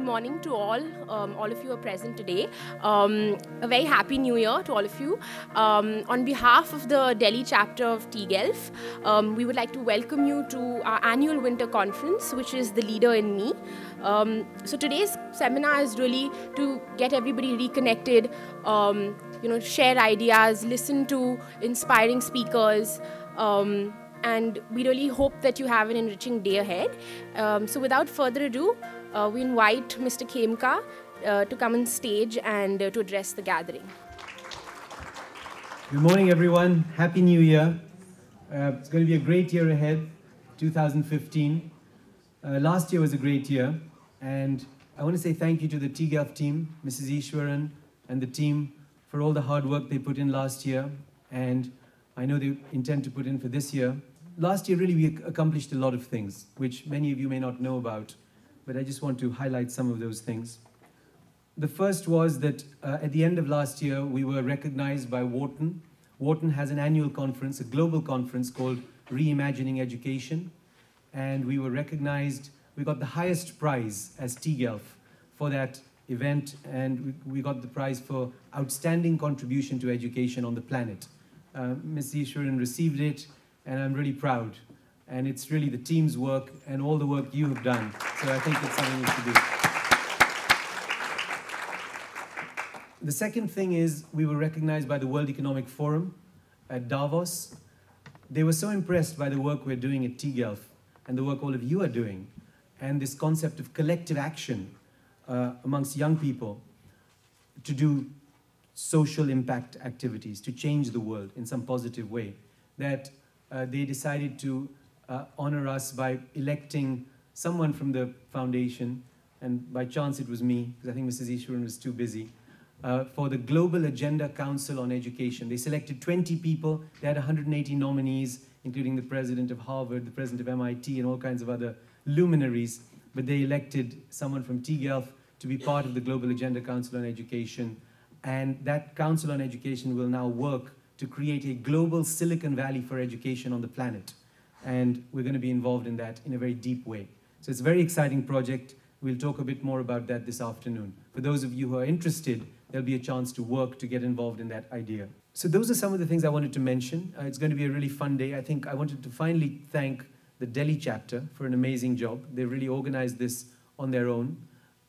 morning to all of you who are present today. A very happy new year to all of you. On behalf of the Delhi chapter of tGELF, we would like to welcome you to our annual winter conference, which is The Leader in Me. So today's seminar is really to get everybody reconnected, share ideas, listen to inspiring speakers, and we really hope that you have an enriching day ahead. So without further ado, we invite Mr. Khemka to come on stage and to address the gathering. Good morning, everyone. Happy New Year. It's going to be a great year ahead, 2015. Last year was a great year, and I want to say thank you to the tGELF team, Mrs. Ishwaran and the team, for all the hard work they put in last year, and I know they intend to put in for this year. Last year, really, we accomplished a lot of things, which many of you may not know about, but I just want to highlight some of those things. The first was that at the end of last year, we were recognized by Wharton. Wharton has an annual conference, a global conference called Reimagining Education, and we were recognized. We got the highest prize as tGELF for that event, and we got the prize for Outstanding Contribution to Education on the Planet. Ms. Ishwaran received it, and I'm really proud. And it's really the team's work and all the work you have done. So I think it's something we should do. The second thing is we were recognized by the World Economic Forum at Davos. They were so impressed by the work we're doing at tGELF and the work all of you are doing, and this concept of collective action amongst young people to do social impact activities, to change the world in some positive way, that they decided to honor us by electing someone from the foundation, and by chance it was me, because I think Mrs. Ishwaran was too busy, for the Global Agenda Council on Education. They selected 20 people. They had 180 nominees, including the president of Harvard, the president of MIT, and all kinds of other luminaries, but they elected someone from tGELF to be part of the Global Agenda Council on Education. And that Council on Education will now work to create a global Silicon Valley for education on the planet. And we're going to be involved in that in a very deep way. So it's a very exciting project. We'll talk a bit more about that this afternoon. For those of you who are interested, there'll be a chance to work to get involved in that idea. So those are some of the things I wanted to mention. It's going to be a really fun day. I think I wanted to finally thank the Delhi chapter for an amazing job. They really organized this on their own.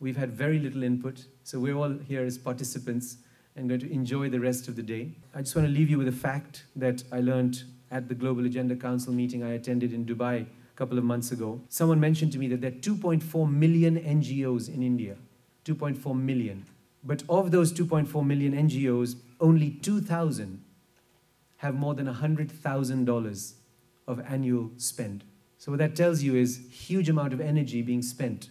We've had very little input, so we're all here as participants and going to enjoy the rest of the day. I just want to leave you with a fact that I learned at the Global Agenda Council meeting I attended in Dubai a couple of months ago. Someone mentioned to me that there are 2.4 million NGOs in India, 2.4 million. But of those 2.4 million NGOs, only 2,000 have more than $100,000 of annual spend. So what that tells you is a huge amount of energy being spent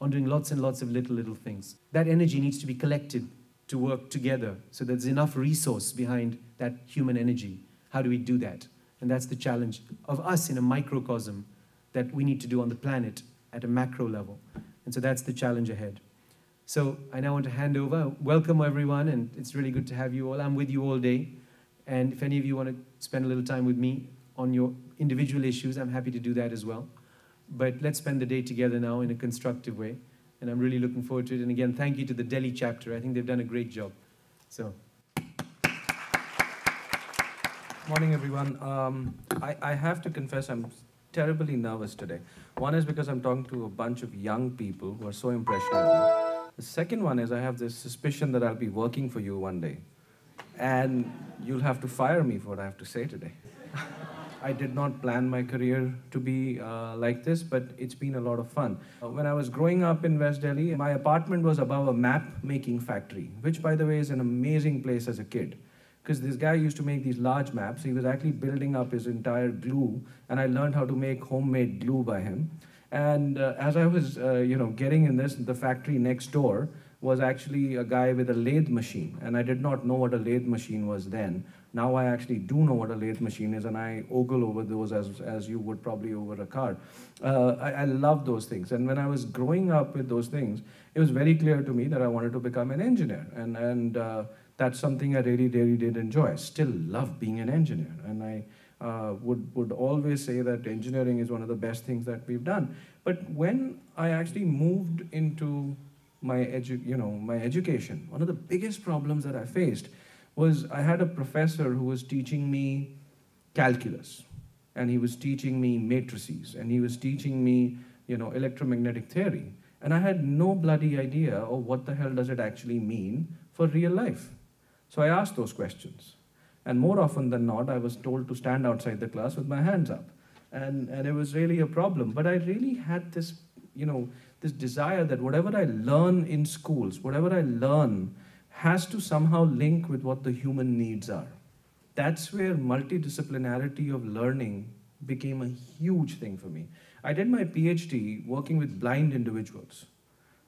on doing lots and lots of little things. That energy needs to be collected to work together so there's enough resource behind that human energy. How do we do that? And that's the challenge of us in a microcosm that we need to do on the planet at a macro level. And so that's the challenge ahead. So I now want to hand over. Welcome, everyone, and it's really good to have you all. I'm with you all day. And if any of you want to spend a little time with me on your individual issues, I'm happy to do that as well. But let's spend the day together now in a constructive way. And I'm really looking forward to it. And again, thank you to the Delhi chapter. I think they've done a great job. So. Morning, everyone. I have to confess I'm terribly nervous today. One is because I'm talking to a bunch of young people who are so impressionable. The second one is I have this suspicion that I'll be working for you one day. And you'll have to fire me for what I have to say today. I did not plan my career to be like this, but it's been a lot of fun. When I was growing up in West Delhi, my apartment was above a map-making factory, which, by the way, is an amazing place as a kid. Because this guy used to make these large maps. He was actually building up his entire glue, and I learned how to make homemade glue by him. And as I was getting in this, the factory next door was actually a guy with a lathe machine, and I did not know what a lathe machine was then. Now I actually do know what a lathe machine is, and I ogle over those as you would probably over a car. I love those things, and when I was growing up with those things, it was very clear to me that I wanted to become an engineer, and that's something I really did enjoy. I still love being an engineer, and I would always say that engineering is one of the best things that we've done. But when I actually moved into my education, one of the biggest problems that I faced was I had a professor who was teaching me calculus, and he was teaching me matrices, and he was teaching me, electromagnetic theory. And I had no bloody idea of what the hell does it actually mean for real life. So I asked those questions. And more often than not, I was told to stand outside the class with my hands up. And it was really a problem. But I really had this, this desire that whatever I learn in schools, whatever I learn has to somehow link with what the human needs are. That's where multidisciplinarity of learning became a huge thing for me. I did my PhD working with blind individuals.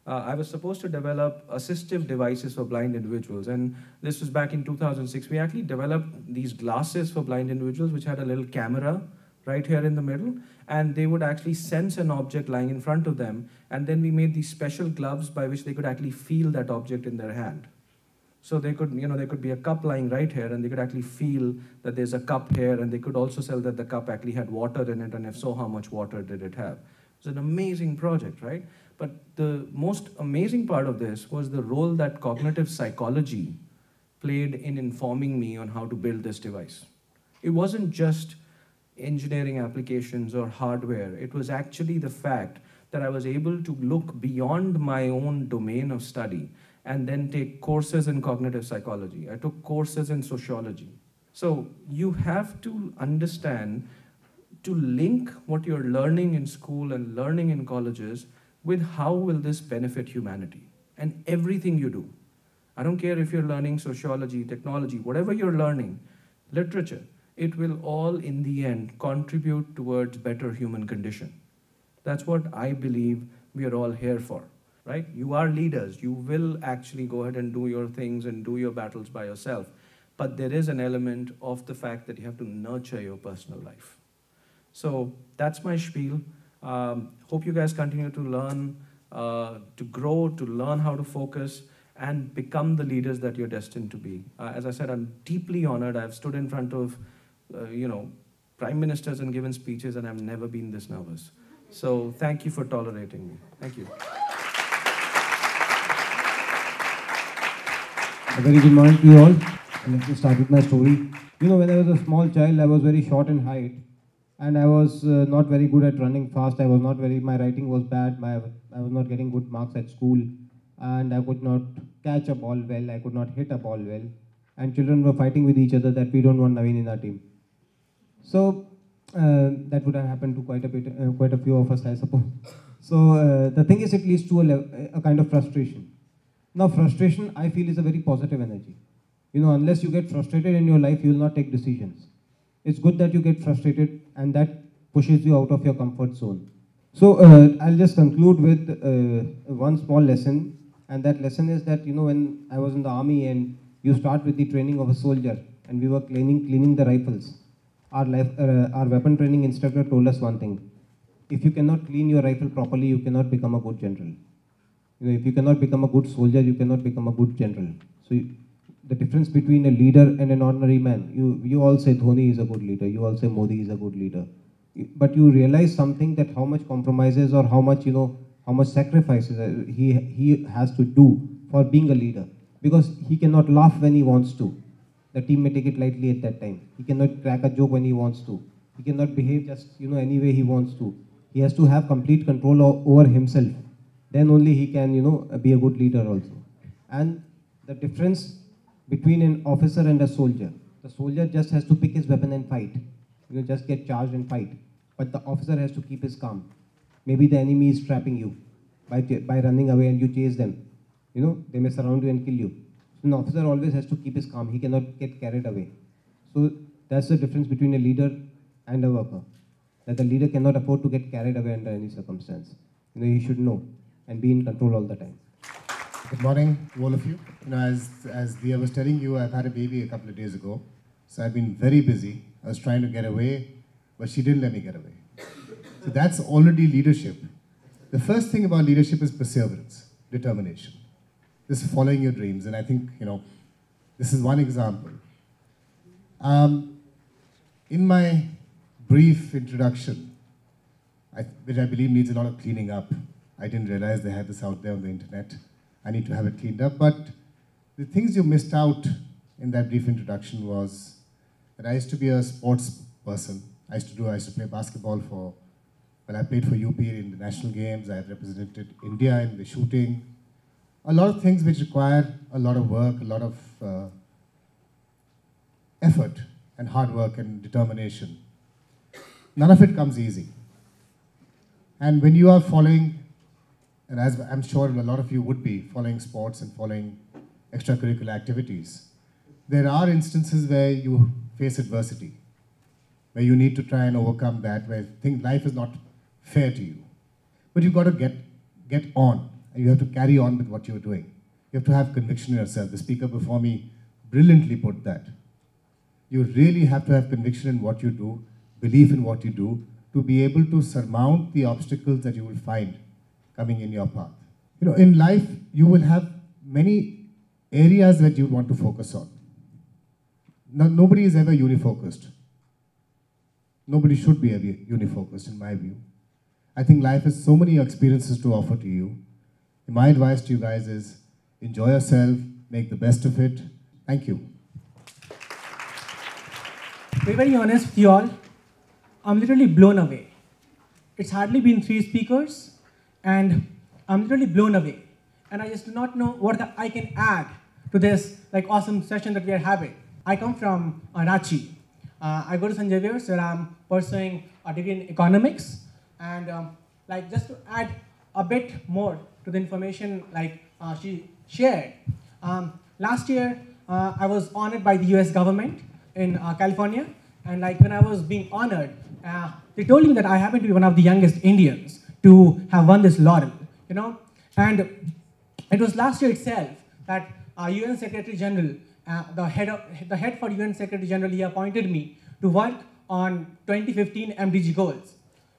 I was supposed to develop assistive devices for blind individuals, and this was back in 2006. We actually developed these glasses for blind individuals which had a little camera right here in the middle, and they would actually sense an object lying in front of them, and then we made these special gloves by which they could actually feel that object in their hand. So they could, there could be a cup lying right here, and they could actually feel that there's a cup here, and they could also tell that the cup actually had water in it, and if so, how much water did it have. It was an amazing project, right? But the most amazing part of this was the role that cognitive psychology played in informing me on how to build this device. It wasn't just engineering applications or hardware. It was actually the fact that I was able to look beyond my own domain of study and then take courses in cognitive psychology. I took courses in sociology. So you have to understand to link what you're learning in school and learning in colleges with how will this benefit humanity and everything you do. I don't care if you're learning sociology, technology, whatever you're learning, literature, it will all in the end contribute towards better human condition. That's what I believe we are all here for, right? You are leaders. You will actually go ahead and do your things and do your battles by yourself. But there is an element of the fact that you have to nurture your personal life. So that's my spiel. Hope you guys continue to learn, to grow, to learn how to focus, and become the leaders that you're destined to be. As I said, I'm deeply honored. I've stood in front of, prime ministers and given speeches, and I've never been this nervous. So thank you for tolerating me. Thank you. A very good morning to you all. Let me start with my story. When I was a small child, I was very short in height. And I was not very good at running fast. My writing was bad. I was not getting good marks at school. And I could not catch a ball well. I could not hit a ball well. And children were fighting with each other that we don't want Naveen in our team. So that would have happened to quite a few of us, I suppose. So the thing is, it leads to a kind of frustration. Now, frustration, I feel, is a very positive energy. Unless you get frustrated in your life, you will not take decisions. It's good that you get frustrated, and that pushes you out of your comfort zone. So I'll just conclude with one small lesson, and that lesson is that, when I was in the army and you start with the training of a soldier, and we were cleaning the rifles, our weapon training instructor told us one thing: if you cannot clean your rifle properly, you cannot become a good general. If you cannot become a good soldier, you cannot become a good general. So the difference between a leader and an ordinary man, you all say Dhoni is a good leader, you all say Modi is a good leader, but you realize something, that how much compromises or how much sacrifices he has to do for being a leader, because he cannot laugh when he wants to. The team may take it lightly at that time. He cannot crack a joke when he wants to. He cannot behave just any way he wants to. He has to have complete control over himself. Then only he can be a good leader also. And the difference between an officer and a soldier, the soldier just has to pick his weapon and fight. Just get charged and fight. But the officer has to keep his calm. Maybe the enemy is trapping you by running away and you chase them. They may surround you and kill you. So an officer always has to keep his calm. He cannot get carried away. So that's the difference between a leader and a worker. That the leader cannot afford to get carried away under any circumstance. He should know and be in control all the time. Good morning to all of you. As Dia was telling you, I've had a baby a couple of days ago. So I've been very busy. I was trying to get away, but she didn't let me get away. So that's already leadership. The first thing about leadership is perseverance, determination. This is following your dreams. And I think, this is one example. In my brief introduction, which I believe needs a lot of cleaning up, I didn't realize they had this out there on the internet. I need to have it cleaned up. But the things you missed out in that brief introduction was that I used to be a sports person. I used to play basketball I played for UP in the national games. I had represented India in the shooting. A lot of things which require a lot of work, a lot of effort and hard work and determination. None of it comes easy. And when you are following, and as I'm sure a lot of you would be, following sports and following extracurricular activities, there are instances where you face adversity, where you need to try and overcome that, where life is not fair to you. But you've got to get on, and you have to carry on with what you're doing. You have to have conviction in yourself. The speaker before me brilliantly put that. You really have to have conviction in what you do, belief in what you do, to be able to surmount the obstacles that you will find coming in your path. In life, you will have many areas that you want to focus on. Nobody is ever unifocused. Nobody should be ever unifocused, in my view. I think life has so many experiences to offer to you. My advice to you guys is enjoy yourself, make the best of it. Thank you. To be very honest with you all, I'm literally blown away. It's hardly been 3 speakers, and I'm literally blown away. And I just do not know what I can add to this awesome session that we are having. I come from Ranchi. I go to St. Xavier's where I'm pursuing a degree in economics. And just to add a bit more to the information she shared, last year I was honored by the US government in California. And when I was being honored, they told me that I happen to be one of the youngest Indians to have won this laurel, And it was last year itself that UN Secretary General, the head for UN Secretary General, he appointed me to work on 2015 MDG goals.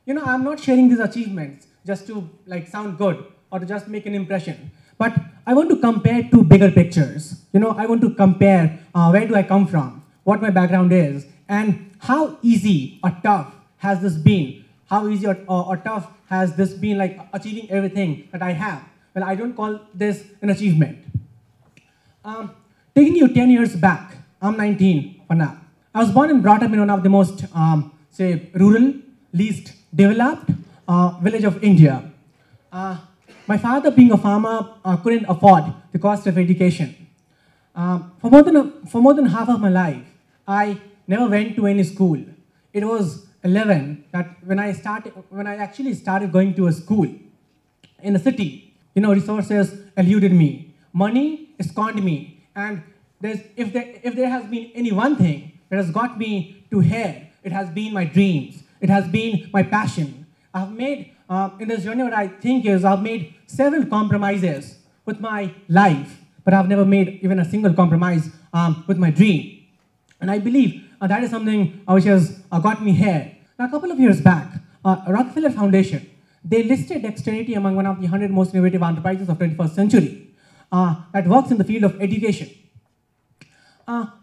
I'm not sharing these achievements just to sound good or to just make an impression, but I want to compare 2 bigger pictures. I want to compare where do I come from, what my background is, and how easy or tough has this been? How easy or tough has this been achieving everything that I have? Well, I don't call this an achievement. Taking you 10 years back, I'm 19 for now. I was born and brought up in one of the most, rural, least developed village of India. My father, being a farmer, couldn't afford the cost of education. For more than half of my life, I never went to any school. It was 11 that when I actually started going to a school in the city. Resources eluded me, money scorned me, and if there has been any one thing that has got me to here, it has been my dreams. It has been my passion. I've made, in this journey, what I think is I've made several compromises with my life, but I've never made even a single compromise with my dream. And I believe that is something which has got me here. Now, a couple of years back, Rockefeller Foundation, they listed dexterity among one of the 100 most innovative enterprises of 21st century that works in the field of education.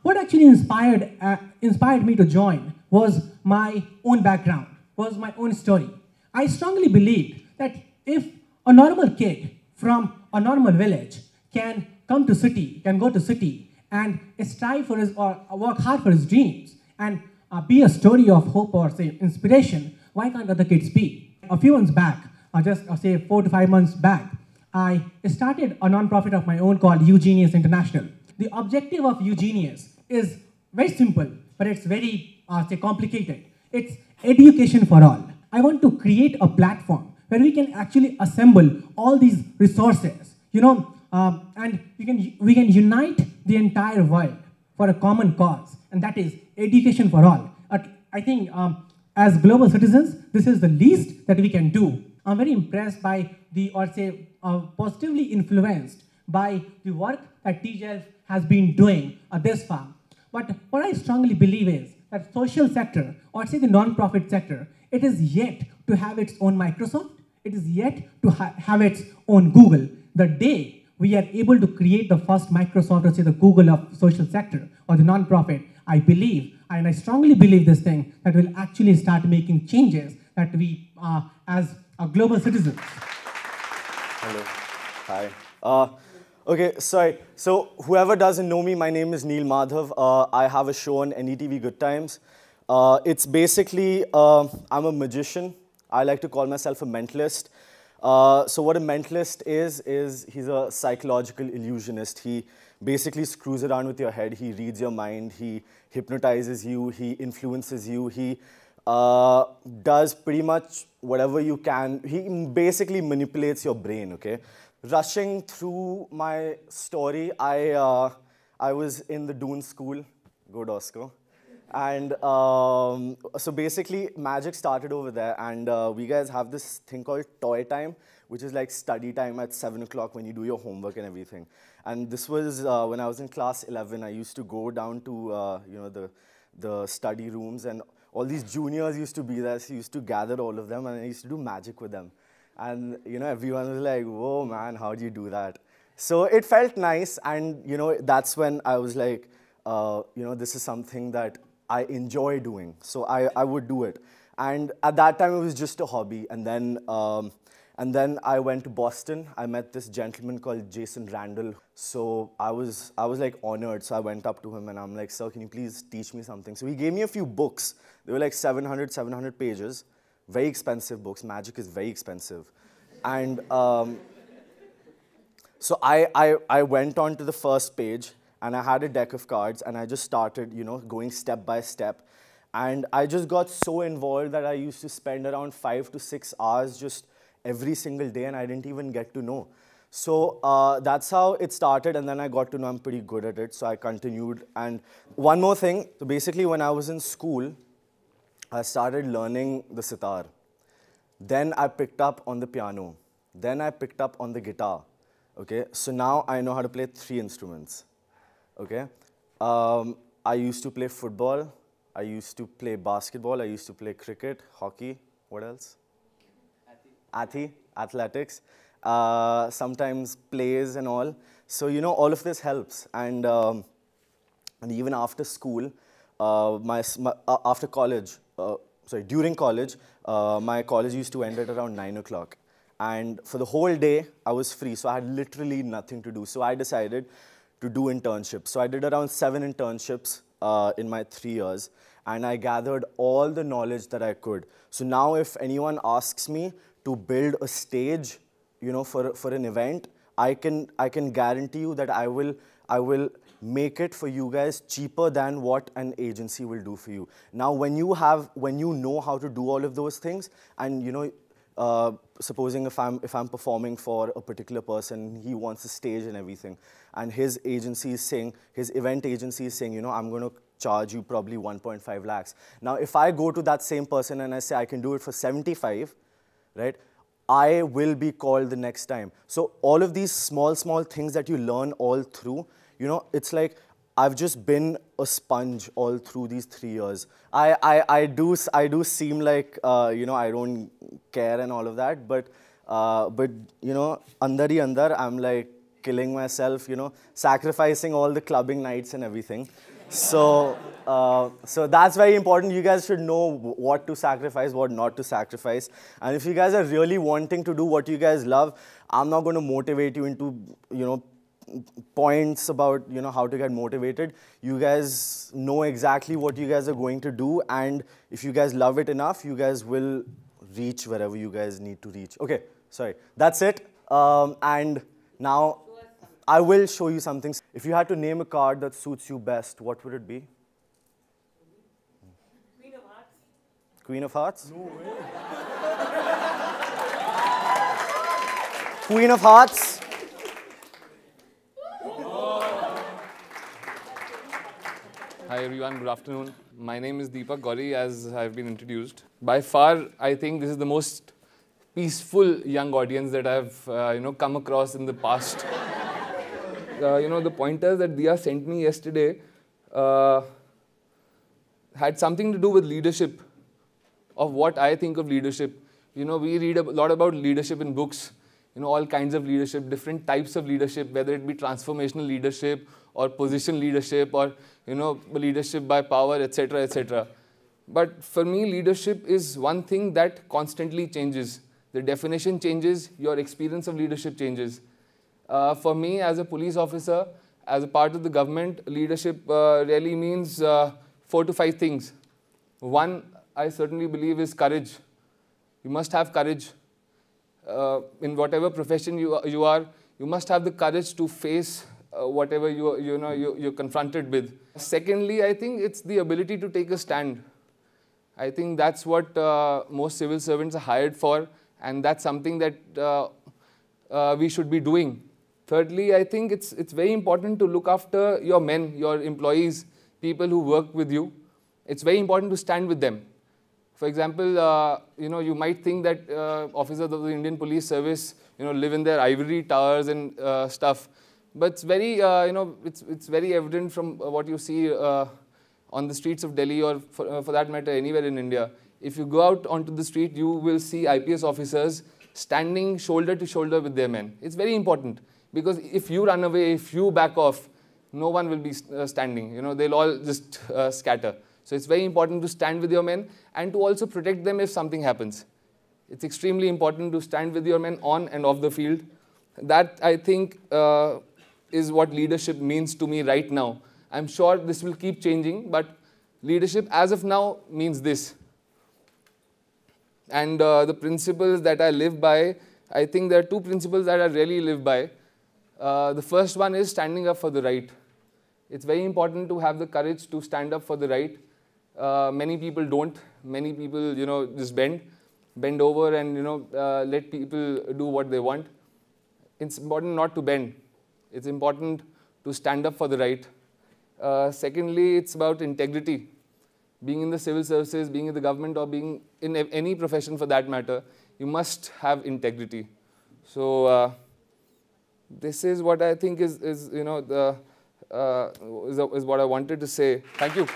What actually inspired me to join was my own background, was my own story. I strongly believed that if a normal kid from a normal village can come to city, can go to city and strive for his or work hard for his dreams and be a story of hope or say inspiration, why can't other kids be? A few months back, just say 4 to 5 months back, I started a non-profit of my own called Eugenius International. The objective of Eugenius is very simple, but it's very complicated. It's education for all. I want to create a platform where we can actually assemble all these resources, and we can unite the entire world for a common cause, and that is education for all. I think as global citizens, this is the least that we can do. I'm very impressed by positively influenced by the work that tGELF has been doing this far. But what I strongly believe is that social sector, or say the non-profit sector, it is yet to have its own Microsoft, it is yet to have its own Google. The day we are able to create the first Microsoft, or say the Google of the social sector, or the non-profit, I believe, and I strongly believe this thing, that will actually start making changes that we, as global citizens. Hello. Hi. Okay, sorry. So whoever doesn't know me, my name is Neil Madhav. I have a show on NETV Good Times. It's basically, I'm a magician. I like to call myself a mentalist. So what a mentalist is he's a psychological illusionist. He basically screws around with your head. He reads your mind. He hypnotizes you. He influences you. He does pretty much whatever you can. He basically manipulates your brain, okay? Rushing through my story, I was in the Doon school, go Dosco. And so basically, magic started over there, and we guys have this thing called toy time, which is like study time at 7 o'clock when you do your homework and everything. And this was when I was in class 11. I used to go down to the study rooms, and all these juniors used to be there. So I used to gather all of them, and I used to do magic with them. And everyone was like, "Whoa, man, how do you do that?" So it felt nice, and that's when I was like, this is something that I enjoy doing. So I would do it. And at that time, it was just a hobby. And then I went to Boston. I met this gentleman called Jason Randall. So I was like honored. So I went up to him and I'm like, "Sir, can you please teach me something?" So he gave me a few books. They were like 700 pages. Very expensive books. Magic is very expensive. And so I went on to the first page, and I had a deck of cards, and I just started, going step by step. And I just got so involved that I used to spend around 5 to 6 hours just every single day, and I didn't even get to know. So that's how it started, and then I got to know I'm pretty good at it, so I continued. And one more thing, so basically when I was in school, I started learning the sitar. Then I picked up on the piano. Then I picked up on the guitar. Okay, so now I know how to play 3 instruments. Okay, I used to play football. I used to play basketball. I used to play cricket, hockey. What else? Athletics. Sometimes plays and all. So all of this helps. And even after school, after college. During college, my college used to end at around 9 o'clock. And for the whole day, I was free, so I had literally nothing to do. So I decided to do internships. So I did around 7 internships in my 3 years, and I gathered all the knowledge that I could. So now if anyone asks me to build a stage, for an event, I can guarantee you that I will make it for you guys cheaper than what an agency will do for you. Now, when you know how to do all of those things, and supposing if I'm performing for a particular person, he wants a stage and everything, and his event agency is saying, I'm going to charge you probably 1.5 lakhs. Now, if I go to that same person and I say I can do it for 75, right? I will be called the next time. So all of these small things that you learn all through, it's like I've just been a sponge all through these 3 years. I do seem like I don't care and all of that, but andar hi andar I'm like killing myself, sacrificing all the clubbing nights and everything. So that's very important. You guys should know what to sacrifice, what not to sacrifice. And if you guys are really wanting to do what you guys love, I'm not going to motivate you into, points about, how to get motivated. You guys know exactly what you guys are going to do. And if you guys love it enough, you guys will reach wherever you guys need to reach. Okay, sorry. That's it. And now I will show you something. If you had to name a card that suits you best, what would it be? Queen of Hearts. Queen of Hearts? No way. Queen of Hearts. Hi everyone, good afternoon. My name is Deepak Gauri, as I've been introduced. By far, I think this is the most peaceful young audience that I've come across in the past. The pointers that Diya sent me yesterday had something to do with leadership, of what I think of leadership. We read a lot about leadership in books, all kinds of leadership, different types of leadership, whether it be transformational leadership or position leadership or, leadership by power, etc., etc. But for me, leadership is one thing that constantly changes. The definition changes, your experience of leadership changes. For me, as a police officer, as a part of the government, leadership really means 4 to 5 things. One, I certainly believe, is courage. You must have courage. In whatever profession you are, you must have the courage to face whatever you're confronted with. Secondly, I think it's the ability to take a stand. I think that's what most civil servants are hired for, and that's something that we should be doing. Thirdly, I think it's very important to look after your men, your employees, people who work with you. It's very important to stand with them. For example, you might think that officers of the Indian Police Service, live in their ivory towers and stuff. But it's very, it's very evident from what you see on the streets of Delhi, or for that matter, anywhere in India. If you go out onto the street, you will see IPS officers standing shoulder to shoulder with their men. It's very important, because if you run away, if you back off, no one will be standing. They'll all just scatter. So it's very important to stand with your men and to also protect them if something happens. It's extremely important to stand with your men on and off the field. That, I think, is what leadership means to me right now. I'm sure this will keep changing, but leadership as of now means this. And the principles that I live by, I think there are 2 principles that I really live by. The first one is standing up for the right. It's very important to have the courage to stand up for the right. Many people don't. Many people, just bend over and, let people do what they want. It's important not to bend. It's important to stand up for the right. Secondly, it's about integrity. Being in the civil services, being in the government, or being in any profession for that matter, you must have integrity. So this is what I think is what I wanted to say. Thank you.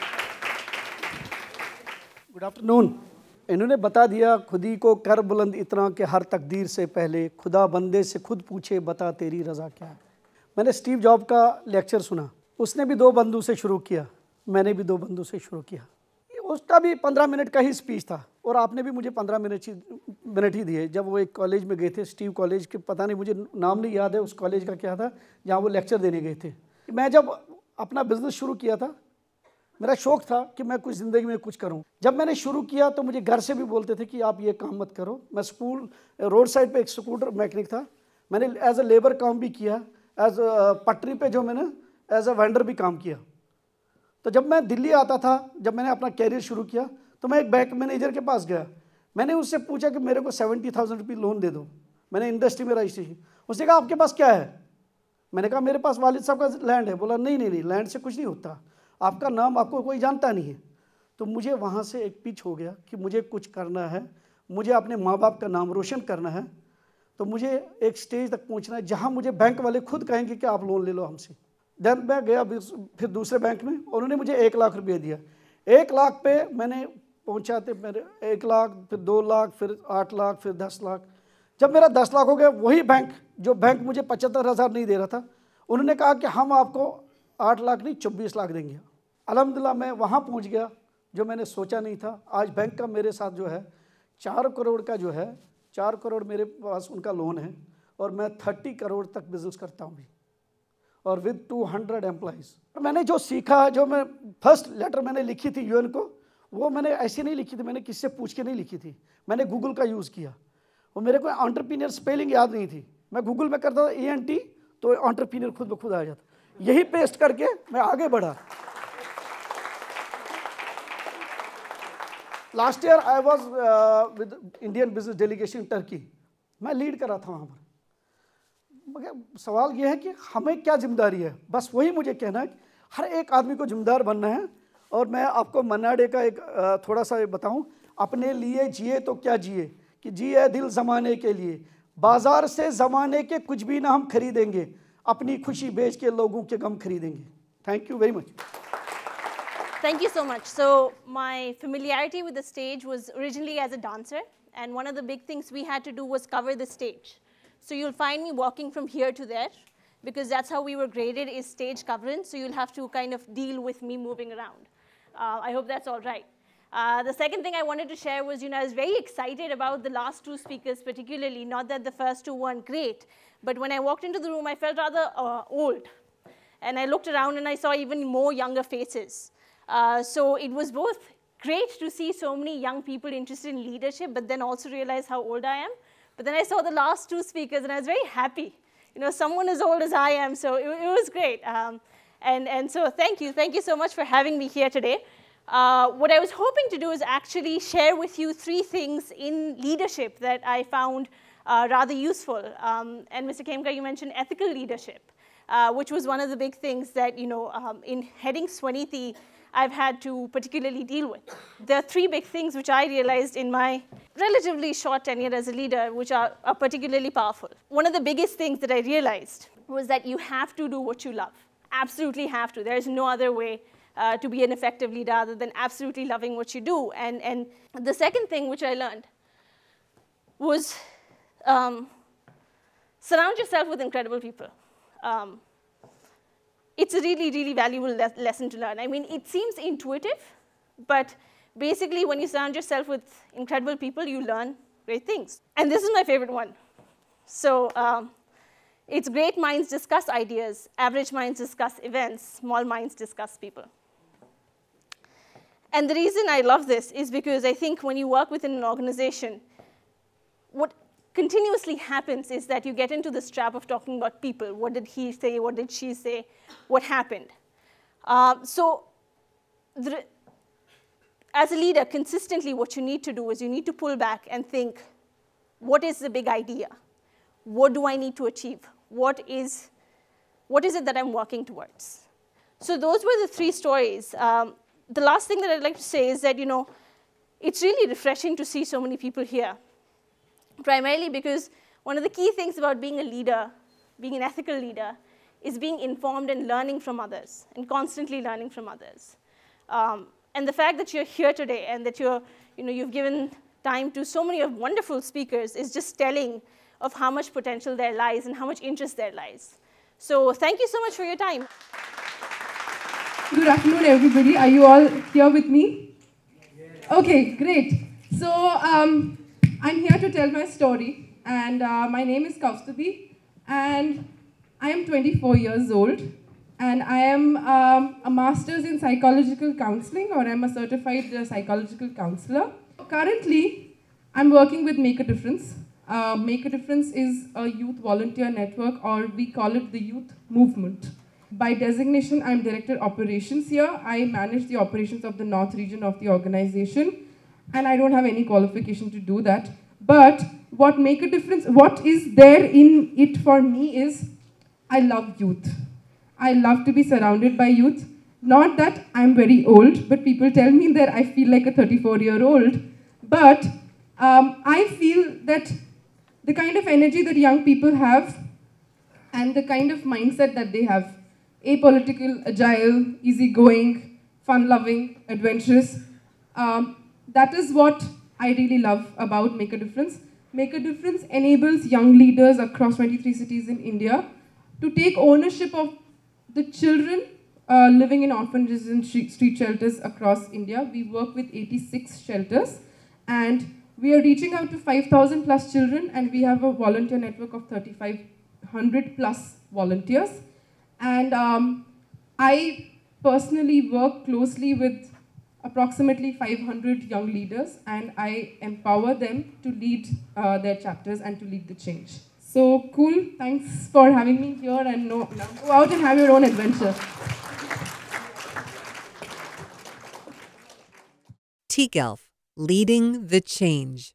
Good afternoon. इन्होंने बता दिया खुदी को कर बुलंद इतना कि हर तकदीर से पहले खुदा बंदे से खुद पूछे बता तेरी रज़ा क्या है। मैंने स्टीव जॉब का लेक्चर सुना, उसने भी 2 बंदों से शुरू किया, मैंने भी 2 बंदों से शुरू किया। उसका भी 15 मिनट का ही स्पीच था और आपने भी मुझे 15 मिनट ही दिए। जब वो एक कॉलेज में गए थे, स्टीव कॉलेज के, पता नहीं मुझे नाम नहीं याद है उस कॉलेज का क्या था, जहाँ वो लेक्चर देने गए थे। मैं जब अपना बिज़नेस शुरू किया था, मेरा शौक़ था कि मैं कुछ ज़िंदगी में कुछ करूं। जब मैंने शुरू किया तो मुझे घर से भी बोलते थे कि आप ये काम मत करो। मैं रोड साइड पे एक स्कूटर मैकेनिक था, मैंने एज अ लेबर काम भी किया, एज पटरी पे जो मैंने एज अ वेंडर भी काम किया। तो जब मैं दिल्ली आता था, जब मैंने अपना कैरियर शुरू किया, तो मैं एक बैंक मैनेजर के पास गया। मैंने उससे पूछा कि मेरे को 70,000 रुपये लोन दे दो, मैंने इंडस्ट्री में रजिस्ट्रेशन। उसने कहा आपके पास क्या है? मैंने कहा मेरे पास वालिद साहब का लैंड है। बोला नहीं, लैंड से कुछ नहीं होता, आपका नाम आपको कोई जानता नहीं है। तो मुझे वहाँ से एक पिच हो गया कि मुझे कुछ करना है, मुझे अपने माँ बाप का नाम रोशन करना है। तो मुझे एक स्टेज तक पहुँचना है जहाँ मुझे बैंक वाले खुद कहेंगे कि आप लोन ले लो हमसे। देन मैं गया फिर दूसरे बैंक में, उन्होंने मुझे 1 लाख रुपये दिया। 1 लाख पे मैंने पहुँचाते मेरे 1 लाख, फिर 2 लाख, फिर 8 लाख, फिर 10 लाख। जब मेरा 10 लाख हो गया, वही बैंक जो बैंक मुझे 75,000 नहीं दे रहा था, उन्होंने कहा कि हम आपको 8 लाख नहीं 24 लाख देंगे। अल्हम्दुलिल्लाह मैं वहाँ पहुँच गया जो मैंने सोचा नहीं था। आज बैंक का मेरे साथ जो है 4 करोड़ का जो है 4 करोड़ मेरे पास उनका लोन है और मैं 30 करोड़ तक बिज़नेस करता हूँ भी, और विद 200 एम्प्लॉइज़। मैंने जो सीखा, जो मैं फर्स्ट लेटर मैंने लिखी थी यूएन को, वो मैंने ऐसे नहीं लिखी थी, मैंने किससे पूछ के नहीं लिखी थी, मैंने गूगल का यूज़ किया। और मेरे को एंटरप्रेन्योर स्पेलिंग याद नहीं थी, मैं गूगल में करता था ENT तो एंटरप्रेन्योर खुद ब खुद आ जाता, यही पेस्ट करके मैं आगे बढ़ा। Last year I was with Indian business delegation Turkey, मैं लीड कर रहा था वहाँ पर। मगर सवाल ये है कि हमें क्या जिम्मेदारी है, बस वही मुझे कहना है कि हर एक आदमी को जिम्मेदार बनना है। और मैं आपको मन्ना डे का एक थोड़ा सा बताऊं, अपने लिए जिए तो क्या जिए, कि जिए दिल ज़माने के लिए, बाज़ार से ज़माने के कुछ भी ना हम खरीदेंगे, अपनी खुशी बेच के लोगों के गम खरीदेंगे। Thank you very much. Thank you so much. So my familiarity with the stage was originally as a dancer, and one of the big things we had to do was cover the stage. So you'll find me walking from here to there, because that's how we were graded, is stage coverage. So you'll have to kind of deal with me moving around. I hope that's all right. The second thing I wanted to share was, I was very excited about the last two speakers particularly, not that the first two weren't great, but when I walked into the room, I felt rather old. And I looked around and I saw even more younger faces. So it was both great to see so many young people interested in leadership, but then also realize how old I am. But then I saw the last two speakers and I was very happy. Someone as old as I am, so it was great. And so thank you so much for having me here today. What I was hoping to do is actually share with you 3 things in leadership that I found rather useful. And Mr. Khemka, you mentioned ethical leadership, which was one of the big things that, in heading Swaniti, I've had to particularly deal with. There are 3 big things which I realized in my relatively short tenure as a leader, which are particularly powerful. One of the biggest things that I realized was that you have to do what you love. Absolutely have to. There is no other way to be an effective leader other than absolutely loving what you do. And the second thing which I learned was surround yourself with incredible people. It's a really, really valuable lesson to learn. I mean, it seems intuitive, but basically when you surround yourself with incredible people, you learn great things. And this is my favorite one. So it's great minds discuss ideas, average minds discuss events, small minds discuss people. And the reason I love this is because I think when you work within an organization, what continuously happens is that you get into this trap of talking about people. What did he say? What did she say? What happened? As a leader, consistently what you need to do is you need to pull back and think, what is the big idea? What do I need to achieve? What is it that I'm working towards? So those were the 3 stories. The last thing that I'd like to say is that, it's really refreshing to see so many people here. Primarily because one of the key things about being a leader, being an ethical leader, is being informed and learning from others, and constantly learning from others. And the fact that you're here today and that you've given time to so many wonderful speakers is just telling of how much potential there lies and how much interest there lies. So thank you so much for your time. Good afternoon, everybody. Are you all here with me? Okay, great. So I'm here to tell my story, and my name is Kaustubi, and I am 24 years old, and I am a master's in psychological counseling, or I'm a certified psychological counselor. Currently, I'm working with Make a Difference. Make a Difference is a youth volunteer network, or we call it the youth movement. By designation, I'm Director Operations here. I manage the operations of the North region of the organization, and I don't have any qualification to do that. But what Make a Difference, what is there in it for me is, I love youth. I love to be surrounded by youth. Not that I'm very old, but people tell me that I feel like a 34-year-old. But I feel that the kind of energy that young people have and the kind of mindset that they have, apolitical, agile, easygoing, fun-loving, adventurous, that is what I really love about Make a Difference. Make a Difference enables young leaders across 23 cities in India to take ownership of the children living in orphanages and street shelters across India. We work with 86 shelters, and we are reaching out to 5,000 plus children, and we have a volunteer network of 3,500 plus volunteers. And I personally work closely with approximately 500 young leaders, and I empower them to lead their chapters and to lead the change. So cool, thanks for having me here, and now go out and have your own adventure. tGELF, leading the change.